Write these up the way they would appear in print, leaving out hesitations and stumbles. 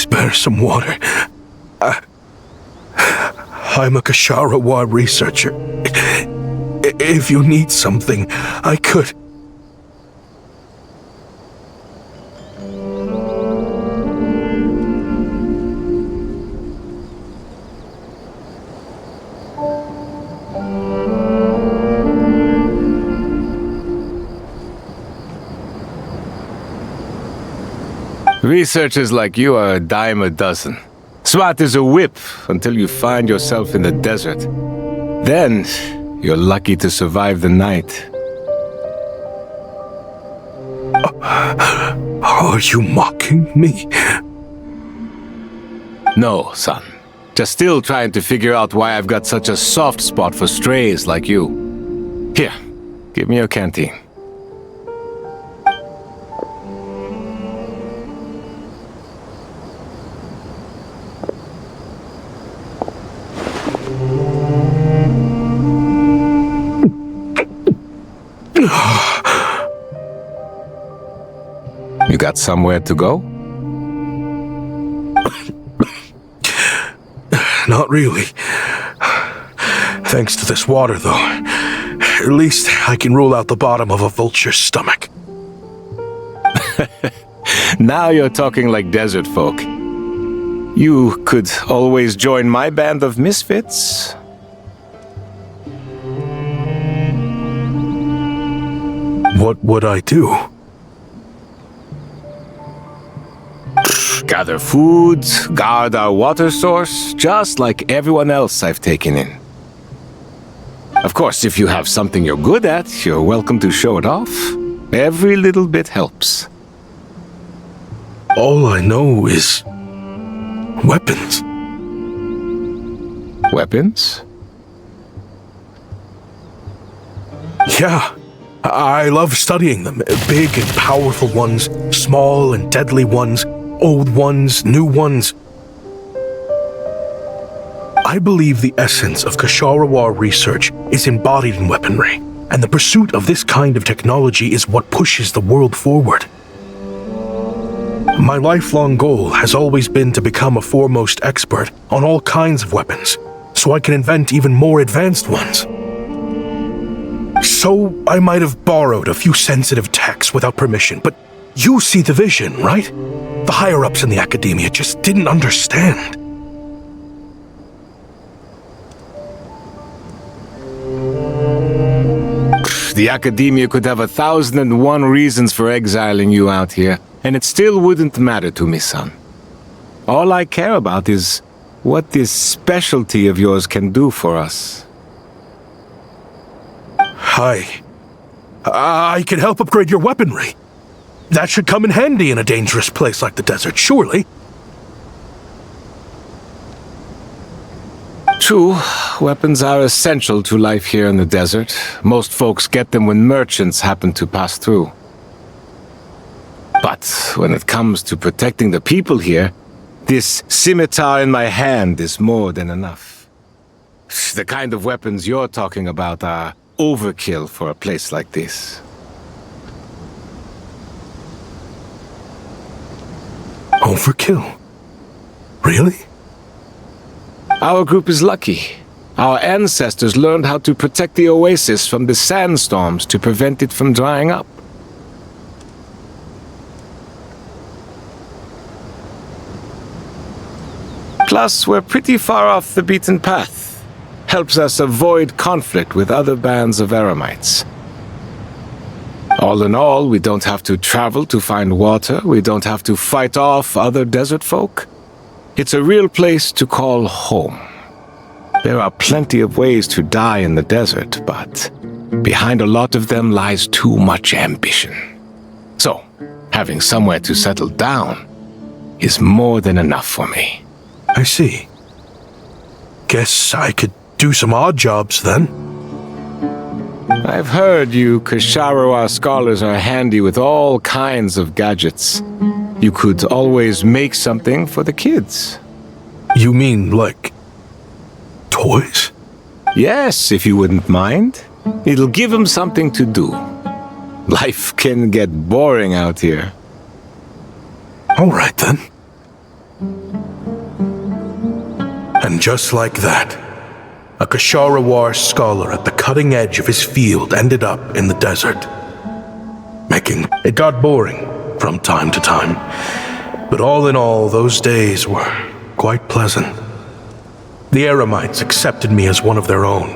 spare some water? I'm a Kasharawa researcher. If you need something, I could... Researchers like you are a dime a dozen. Smart as a whip until you find yourself in the desert. Then, you're lucky to survive the night. Are you mocking me? No, son. Just still trying to figure out why I've got such a soft spot for strays like you. Here, give me your canteen. You got somewhere to go? Not really. Thanks to this water, though. At least I can rule out the bottom of a vulture's stomach. Now you're talking like desert folk. You could always join my band of misfits. What would I do? Gather food, guard our water source, just like everyone else I've taken in. Of course, if you have something you're good at, you're welcome to show it off. Every little bit helps. All I know is... weapons. Weapons? Yeah. I love studying them. Big and powerful ones, small and deadly ones, old ones, new ones. I believe the essence of Kasharawa research is embodied in weaponry, and the pursuit of this kind of technology is what pushes the world forward. My lifelong goal has always been to become a foremost expert on all kinds of weapons, so I can invent even more advanced ones. So I might have borrowed a few sensitive techs without permission, but you see the vision, right? The higher-ups in the academia just didn't understand. The academia could have 1,001 reasons for exiling you out here, and it still wouldn't matter to me, son. All I care about is what this specialty of yours can do for us. I can help upgrade your weaponry. That should come in handy in a dangerous place like the desert, surely. True, weapons are essential to life here in the desert. Most folks get them when merchants happen to pass through. But when it comes to protecting the people here, this scimitar in my hand is more than enough. The kind of weapons you're talking about are overkill for a place like this. Overkill? Really? Our group is lucky. Our ancestors learned how to protect the oasis from the sandstorms to prevent it from drying up. Plus, we're pretty far off the beaten path. Helps us avoid conflict with other bands of Eremites. All in all, we don't have to travel to find water, we don't have to fight off other desert folk. It's a real place to call home. There are plenty of ways to die in the desert, but behind a lot of them lies too much ambition. So, having somewhere to settle down is more than enough for me. I see. Guess I could do some odd jobs then. I've heard you Kasharawa scholars are handy with all kinds of gadgets. You could always make something for the kids. You mean, like, toys? Yes, if you wouldn't mind. It'll give them something to do. Life can get boring out here. All right then. And just like that, a Kasharawar scholar at the cutting edge of his field ended up in the desert. It got boring from time to time, but all in all, those days were quite pleasant. The Eremites accepted me as one of their own,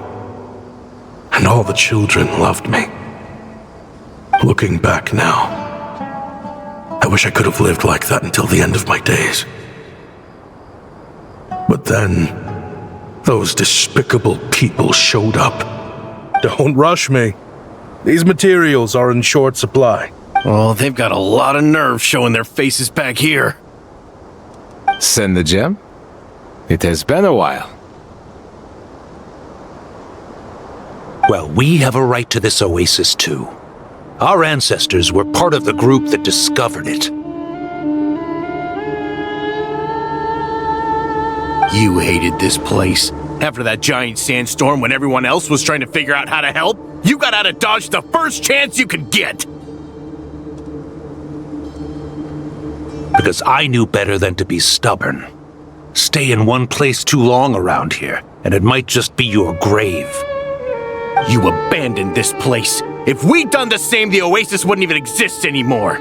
and all the children loved me. Looking back now, I wish I could have lived like that until the end of my days. But then, those despicable people showed up. Don't rush me. These materials are in short supply. Oh, they've got a lot of nerve showing their faces back here. Send the gem? It has been a while. Well, we have a right to this oasis too. Our ancestors were part of the group that discovered it. You hated this place. After that giant sandstorm when everyone else was trying to figure out how to help, you got out of Dodge the first chance you could get. Because I knew better than to be stubborn. Stay in one place too long around here, and it might just be your grave. You abandoned this place. If we'd done the same, the oasis wouldn't even exist anymore.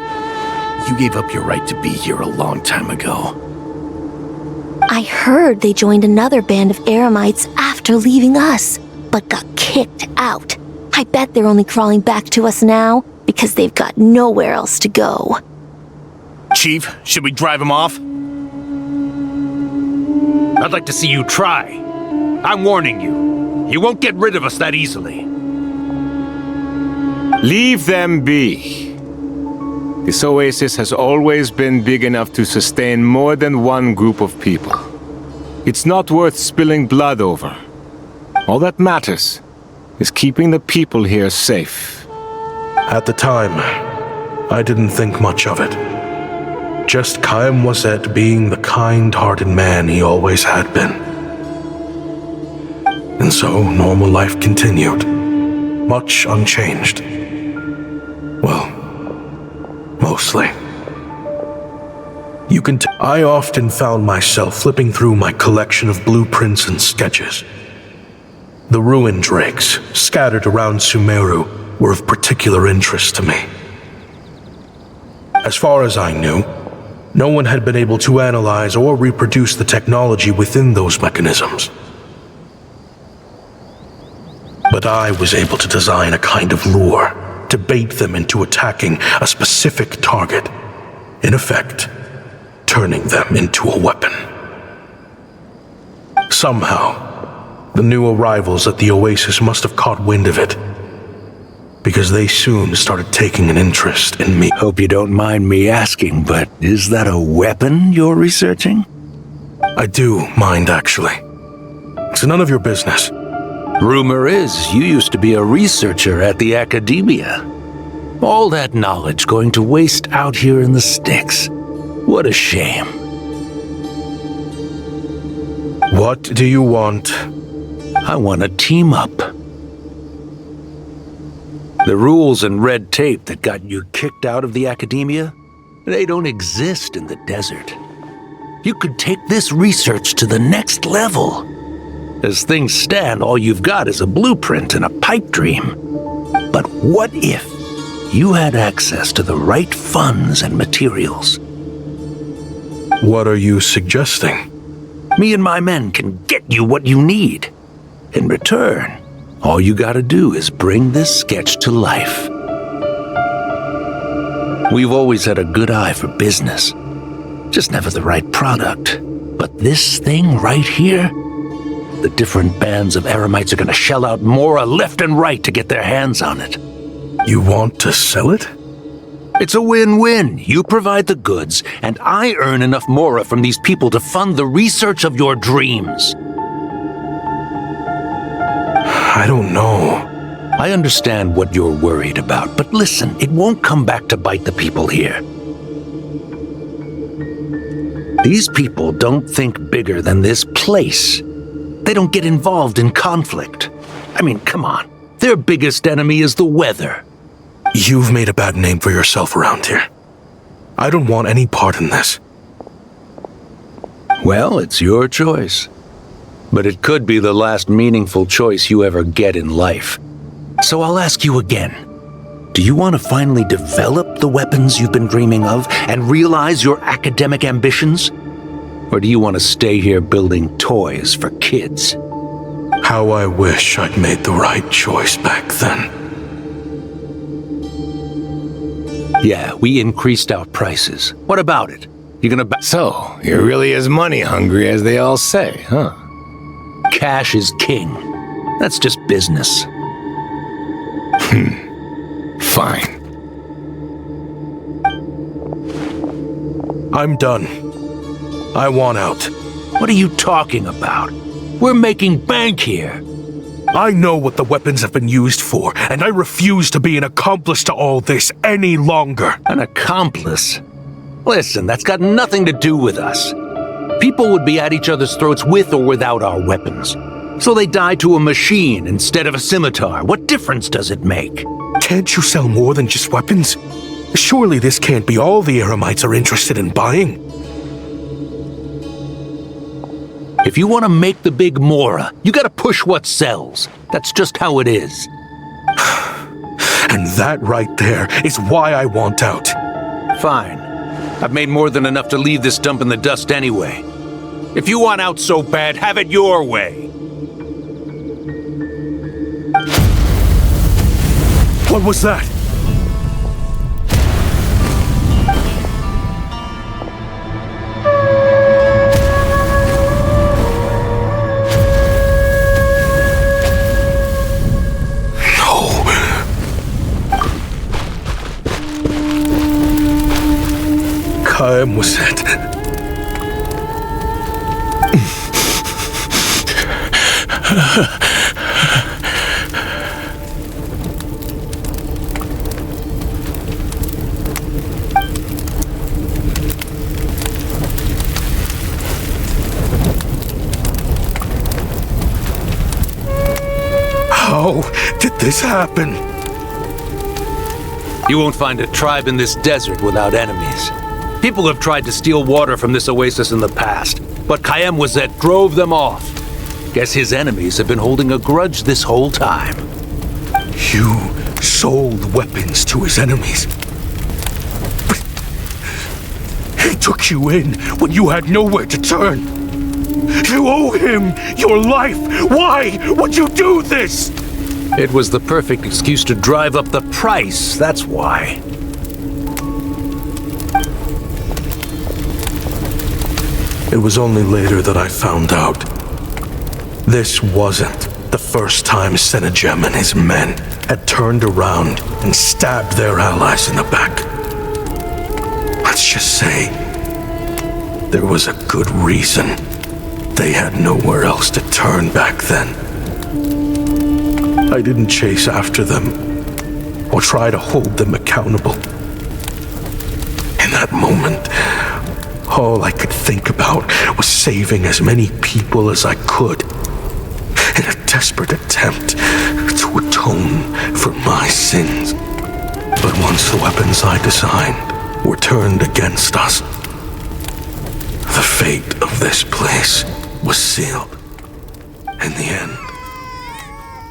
You gave up your right to be here a long time ago. I heard they joined another band of Eremites after leaving us, but got kicked out. I bet they're only crawling back to us now because they've got nowhere else to go. Chief, should we drive him off? I'd like to see you try. I'm warning you. You won't get rid of us that easily. Leave them be. This oasis has always been big enough to sustain more than one group of people. It's not worth spilling blood over. All that matters is keeping the people here safe. At the time, I didn't think much of it. Just Khaim Wazet being the kind-hearted man he always had been. And so, normal life continued, much unchanged. Well, mostly. I often found myself flipping through my collection of blueprints and sketches. The ruin drakes scattered around Sumeru were of particular interest to me. As far as I knew, no one had been able to analyze or reproduce the technology within those mechanisms. But I was able to design a kind of lure to bait them into attacking a specific target, in effect, turning them into a weapon. Somehow, the new arrivals at the oasis must have caught wind of it, because they soon started taking an interest in me. Hope you don't mind me asking, but is that a weapon you're researching? I do mind, actually. It's none of your business. Rumor is you used to be a researcher at the academia. All that knowledge going to waste out here in the sticks. What a shame. What do you want? I want to team up. The rules and red tape that got you kicked out of the academia, they don't exist in the desert. You could take this research to the next level. As things stand, all you've got is a blueprint and a pipe dream. But what if you had access to the right funds and materials? What are you suggesting? Me and my men can get you what you need. In return, all you gotta do is bring this sketch to life. We've always had a good eye for business, just never the right product. But this thing right here, the different bands of Eremites are gonna shell out Mora left and right to get their hands on it. You want to sell it? It's a win-win. You provide the goods, and I earn enough Mora from these people to fund the research of your dreams. I don't know. I understand what you're worried about, but listen, it won't come back to bite the people here. These people don't think bigger than this place. They don't get involved in conflict. I mean, come on. Their biggest enemy is the weather. You've made a bad name for yourself around here. I don't want any part in this. Well, it's your choice. But it could be the last meaningful choice you ever get in life. So I'll ask you again. Do you want to finally develop the weapons you've been dreaming of and realize your academic ambitions? Or do you want to stay here building toys for kids? How I wish I'd made the right choice back then. Yeah, we increased our prices. What about it? You gonna So, you're really as money hungry as they all say, huh? Cash is king. That's just business. Fine. I'm done. I want out. What are you talking about? We're making bank here. I know what the weapons have been used for, and I refuse to be an accomplice to all this any longer. An accomplice? Listen, that's got nothing to do with us. People would be at each other's throats with or without our weapons. So they die to a machine instead of a scimitar. What difference does it make? Can't you sell more than just weapons? Surely this can't be all the Eremites are interested in buying. If you want to make the big Mora, you gotta push what sells. That's just how it is. And that right there is why I want out. Fine. I've made more than enough to leave this dump in the dust anyway. If you want out so bad, have it your way. What was that? Time was it? How did this happen? You won't find a tribe in this desert without enemies. People have tried to steal water from this oasis in the past, but Kayemwazet drove them off. Guess his enemies have been holding a grudge this whole time. You sold weapons to his enemies. But he took you in when you had nowhere to turn. You owe him your life. Why would you do this? It was the perfect excuse to drive up the price, that's why. It was only later that I found out. This wasn't the first time Senegem and his men had turned around and stabbed their allies in the back. Let's just say there was a good reason they had nowhere else to turn back then. I didn't chase after them or try to hold them accountable. In that moment, all I could think about was saving as many people as I could in a desperate attempt to atone for my sins. But once the weapons I designed were turned against us, the fate of this place was sealed. In the end,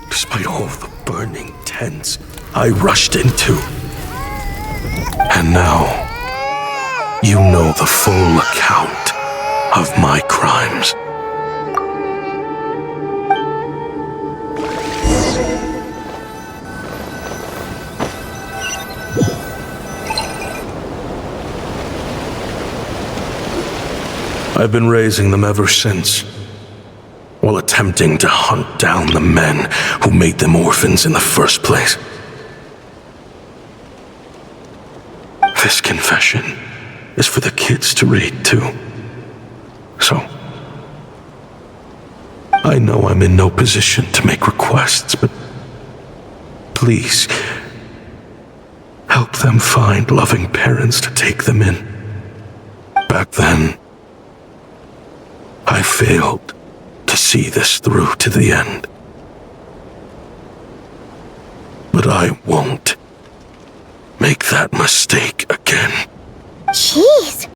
despite all the burning tents I rushed into. And now, you know the full account of my crimes. I've been raising them ever since, while attempting to hunt down the men who made them orphans in the first place. This confession is for the kids to read too. So, I know I'm in no position to make requests, but please, help them find loving parents to take them in. Back then, I failed to see this through to the end. But I won't make that mistake again. Jeez.